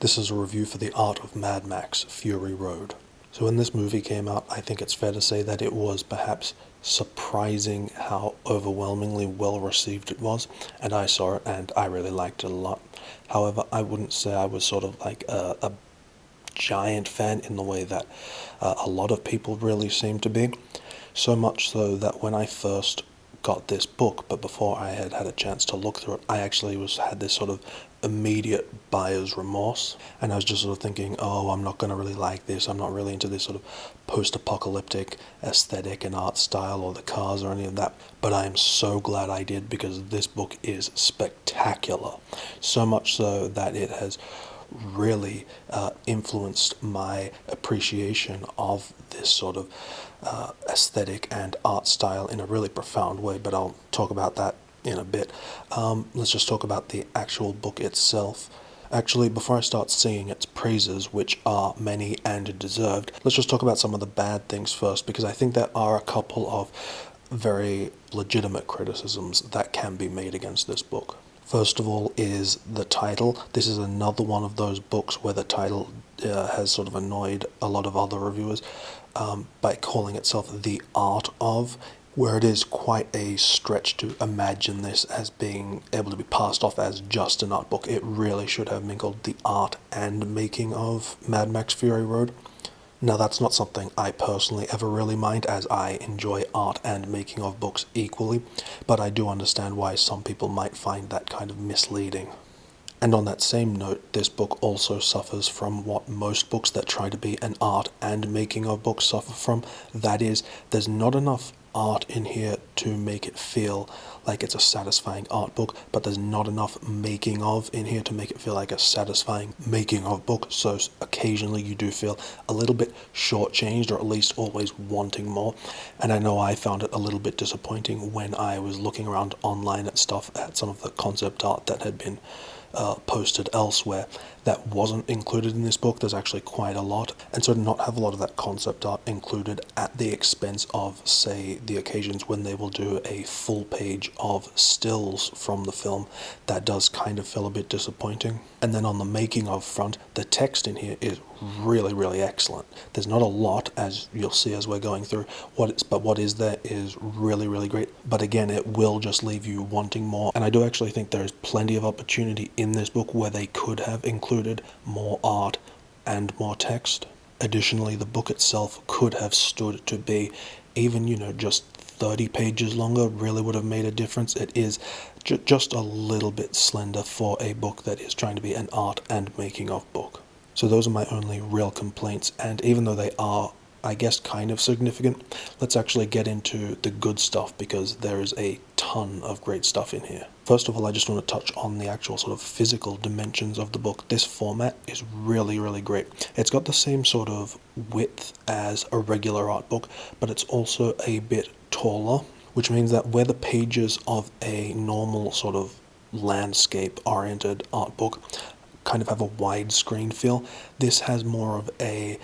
This is a review for The Art of Mad Max: Fury Road. So when this movie came out, I think it's fair to say that it was perhaps surprising how overwhelmingly well received it was, and I saw it and I really liked it a lot. However, I wouldn't say I was sort of like a giant fan in the way that a lot of people really seem to be. So much so that when I first got this book, but before I had had a chance to look through it, I actually had this sort of immediate buyer's remorse, and I was just sort of thinking, oh, I'm not going to really like this, I'm not really into this sort of post-apocalyptic aesthetic and art style or the cars or any of that, but I am so glad I did, because this book is spectacular, so much so that it has really influenced my appreciation of this sort of aesthetic and art style in a really profound way, but I'll talk about that in a bit. Let's just talk about the actual book itself. Actually, before I start singing its praises, which are many and deserved, let's just talk about some of the bad things first, because I think there are a couple of very legitimate criticisms that can be made against this book. First of all is the title. This is another one of those books where the title has sort of annoyed a lot of other reviewers by calling itself The Art of, where it is quite a stretch to imagine this as being able to be passed off as just an art book. It really should have been called The Art and Making of Mad Max Fury Road. Now, that's not something I personally ever really mind, as I enjoy art and making of books equally, but I do understand why some people might find that kind of misleading. And on that same note, this book also suffers from what most books that try to be an art and making of books suffer from. That is, there's not enough art in here to make it feel like it's a satisfying art book, but there's not enough making of in here to make it feel like a satisfying making of book, so occasionally you do feel a little bit shortchanged, or at least always wanting more. And I know I found it a little bit disappointing when I was looking around online at stuff, at some of the concept art that had been posted elsewhere that wasn't included in this book. There's actually quite a lot, and so to not have a lot of that concept art included at the expense of, say, the occasions when they will do a full page of stills from the film, that does kind of feel a bit disappointing. And then on the making of front, the text in here is really excellent. There's not a lot, as you'll see as we're going through, but what is there is really great. But again, it will just leave you wanting more, and I do actually think there is plenty of opportunity in this book where they could have included more art and more text. Additionally, the book itself could have stood to be even, just 30 pages longer. Really would have made a difference. It is just a little bit slender for a book that is trying to be an art and making of book. So those are my only real complaints, and even though they are, I guess, kind of significant, let's actually get into the good stuff, because there is a ton of great stuff in here. First of all, I just want to touch on the actual sort of physical dimensions of the book. This format is really great. It's got the same sort of width as a regular art book, but it's also a bit taller, which means that where the pages of a normal sort of landscape-oriented art book kind of have a widescreen feel, this has more of a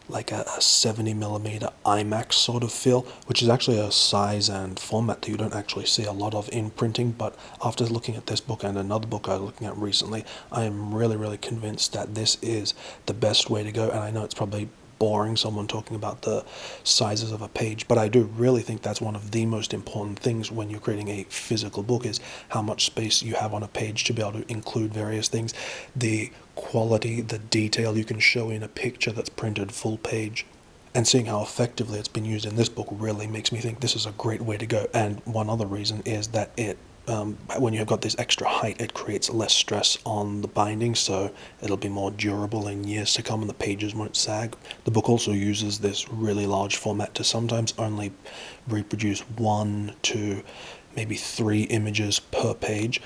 70mm IMAX sort of feel, which is actually a size and format that you don't actually see a lot of in printing. But after looking at this book and another book I was looking at recently, I am really convinced that this is the best way to go. And I know it's probably boring, someone talking about the sizes of a page, but I do really think that's one of the most important things when you're creating a physical book, is how much space you have on a page to be able to include various things, the quality, the detail you can show in a picture that's printed full page. And seeing how effectively it's been used in this book really makes me think this is a great way to go. And one other reason is that it when you've got this extra height, it creates less stress on the binding, so it'll be more durable in years to come and the pages won't sag. The book also uses this really large format to sometimes only reproduce 1 to maybe 3 images per page.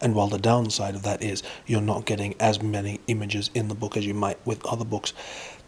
And while the downside of that is you're not getting as many images in the book as you might with other books,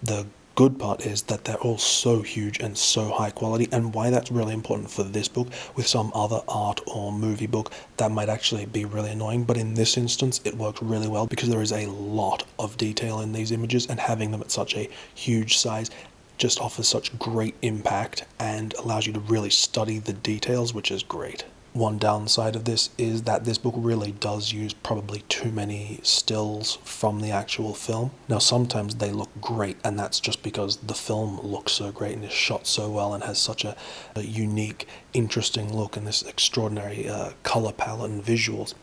the good part is that they're all so huge and so high quality, and why that's really important for this book. With some other art or movie book, that might actually be really annoying, but in this instance it works really well because there is a lot of detail in these images, and having them at such a huge size just offers such great impact and allows you to really study the details, which is great. one downside of this is that this book really does use probably too many stills from the actual film. Now, sometimes they look great, and that's just because the film looks so great and is shot so well and has such a unique, interesting look and this extraordinary color palette and visuals.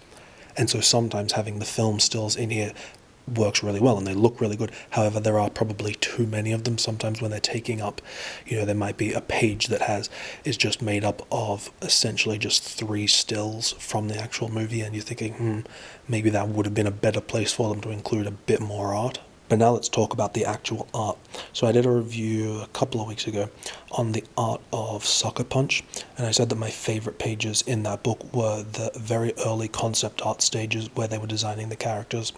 And so sometimes having the film stills in here works really well and they look really good. However, there are probably too many of them. Sometimes when they're taking up, there might be a page that is just made up of essentially just 3 stills from the actual movie, and you're thinking, maybe that would have been a better place for them to include a bit more art. But now let's talk about the actual art. So I did a review a couple of weeks ago on the art of Sucker Punch, and I said that my favorite pages in that book were the very early concept art stages where they were designing the characters,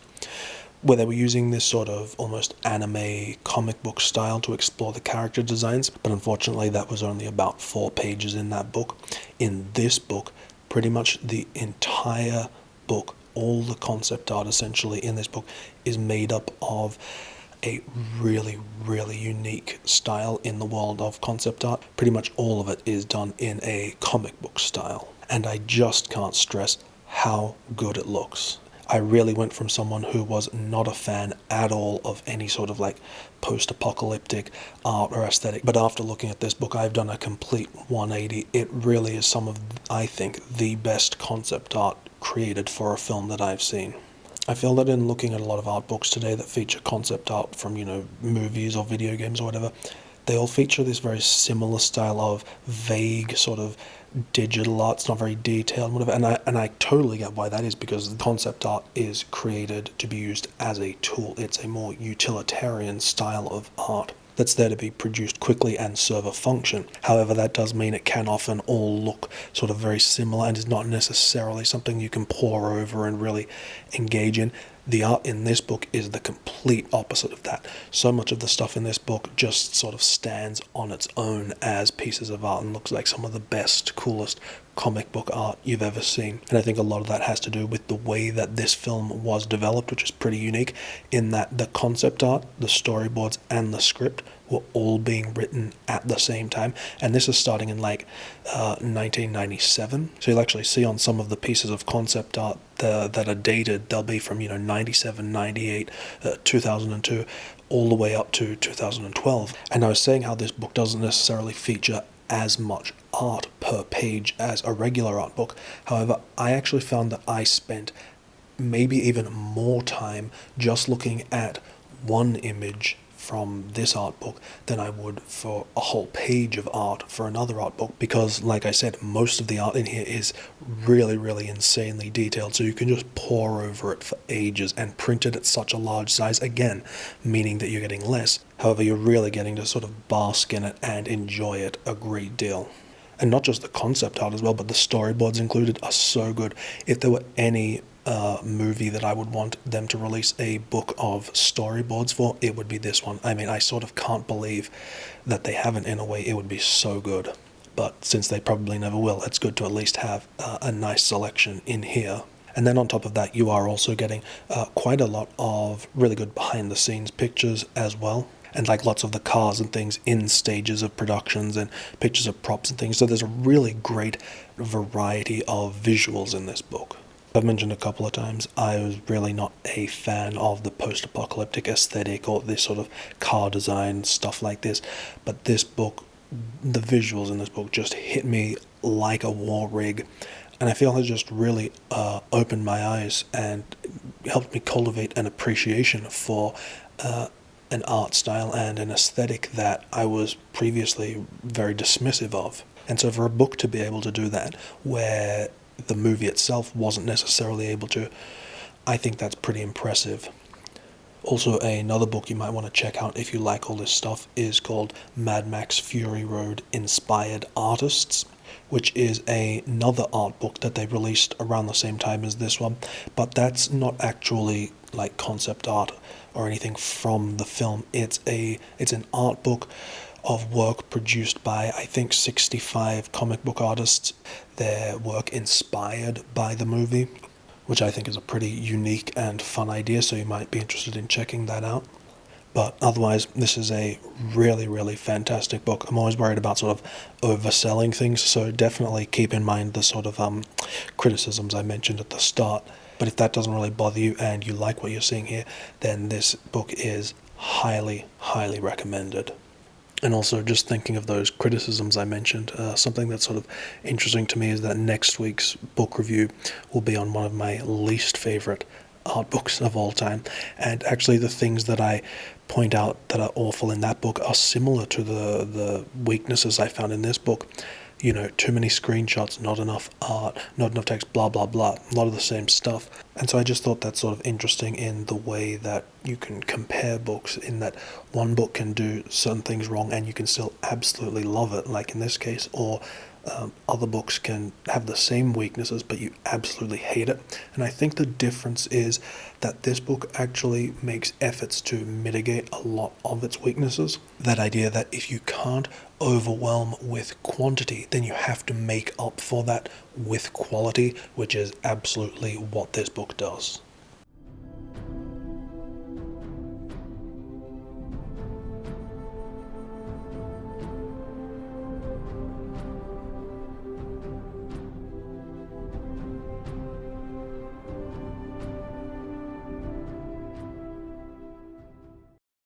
where they were using this sort of almost anime comic book style to explore the character designs. But unfortunately, that was only about 4 pages in that book. In this book, pretty much the entire book, all the concept art essentially in this book is made up of a really, really unique style in the world of concept art. Pretty much all of it is done in a comic book style, and I just can't stress how good it looks. I really went from someone who was not a fan at all of any sort of post-apocalyptic art or aesthetic, but after looking at this book, I've done a complete 180. It really is some of, I think, the best concept art created for a film that I've seen. I feel that in looking at a lot of art books today that feature concept art from, movies or video games or whatever, they all feature this very similar style of vague sort of digital art. It's not very detailed, whatever, and I totally get why that is, because the concept art is created to be used as a tool. It's a more utilitarian style of art that's there to be produced quickly and serve a function. However, that does mean it can often all look sort of very similar and is not necessarily something you can pore over and really engage in. The art in this book is the complete opposite of that. So much of the stuff in this book just sort of stands on its own as pieces of art and looks like some of the best, coolest comic book art you've ever seen. And I think a lot of that has to do with the way that this film was developed, which is pretty unique, in that the concept art, the storyboards, and the script were all being written at the same time. And this is starting in 1997. So you'll actually see on some of the pieces of concept art that are dated, they'll be from 97, 98, 2002, all the way up to 2012. And I was saying how this book doesn't necessarily feature as much art per page as a regular art book. However, I actually found that I spent maybe even more time just looking at one image from this art book than I would for a whole page of art for another art book, because like I said, most of the art in here is really, really insanely detailed, so you can just pore over it for ages and print it at such a large size, again, meaning that you're getting less. However, you're really getting to sort of bask in it and enjoy it a great deal. And not just the concept art as well, but the storyboards included are so good. If there were any movie that I would want them to release a book of storyboards for, it would be this one. I mean, I sort of can't believe that they haven't. In a way, it would be so good. But since they probably never will, it's good to at least have a nice selection in here. And then on top of that, you are also getting quite a lot of really good behind-the-scenes pictures as well. And lots of the cars and things in stages of productions and pictures of props and things. So there's a really great variety of visuals in this book. I've mentioned a couple of times, I was really not a fan of the post-apocalyptic aesthetic or this sort of car design, stuff like this. But this book, the visuals in this book just hit me like a war rig. And I feel it just really opened my eyes and helped me cultivate an appreciation for an art style and an aesthetic that I was previously very dismissive of. And so for a book to be able to do that, where the movie itself wasn't necessarily able to, I think that's pretty impressive. Also, another book you might want to check out if you like all this stuff is called Mad Max Fury Road Inspired Artists, which is another art book that they released around the same time as this one, but that's not actually concept art or anything from the film. It's an art book of work produced by, I think, 65 comic book artists, their work inspired by the movie, which I think is a pretty unique and fun idea, so you might be interested in checking that out. But otherwise, this is a really, really fantastic book. I'm always worried about sort of overselling things, so definitely keep in mind the sort of criticisms I mentioned at the start. But if that doesn't really bother you and you like what you're seeing here, then this book is highly, highly recommended. And also, just thinking of those criticisms I mentioned, something that's sort of interesting to me is that next week's book review will be on one of my least favorite art books of all time. And actually, the things that I point out that are awful in that book are similar to the weaknesses I found in this book. You know, too many screenshots, not enough art, not enough text, blah, blah, blah. A lot of the same stuff. And so I just thought that's sort of interesting in the way that you can compare books, in that one book can do certain things wrong and you can still absolutely love it, like in this case, or other books can have the same weaknesses but you absolutely hate it. And I think the difference is that this book actually makes efforts to mitigate a lot of its weaknesses. That idea that if you can't overwhelm with quantity, then you have to make up for that with quality, which is absolutely what this book does.